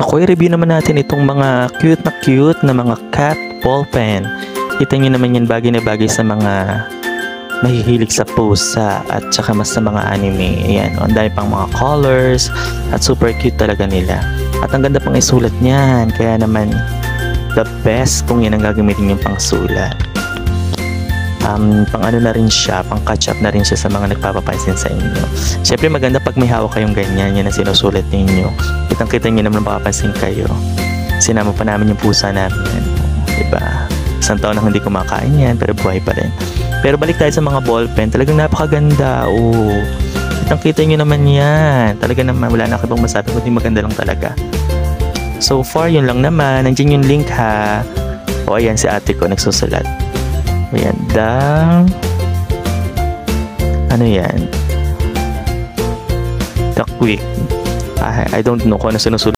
Ako, i-review naman natin itong mga cute na mga cat ball pen. Kita nyo naman yan, bagay na bagay sa mga mahihilig sa pusa at saka mas sa mga anime. Ayan, ang dami pang mga colors at super cute talaga nila. At ang ganda pang isulat niyan, kaya naman the best kung yan ang gagamitin yung pang sulat. Pang ano na rin siya, pang catch up na rin siya sa mga nagpapapansin sa inyo. Siyempre maganda pag may hawak kayong ganyan, yan ang sinusulat ninyo. Kitang-kita nyo naman mapapansin kayo. Sinama pa namin yung pusa namin. Diba? Isang taon na hindi kumakain yan, pero buhay pa rin. Pero balik tayo sa mga ballpen, talagang napakaganda. Oh, kitang-kita nyo naman yan. Talaga naman, wala na ako ibang masabi, kundi maganda lang talaga. So far, yun lang naman. Nandiyan yung link ha. O ayan, si ate ko nagsusulat. Ayan, ano yan? The Quick. I don't know kung ano sinusulat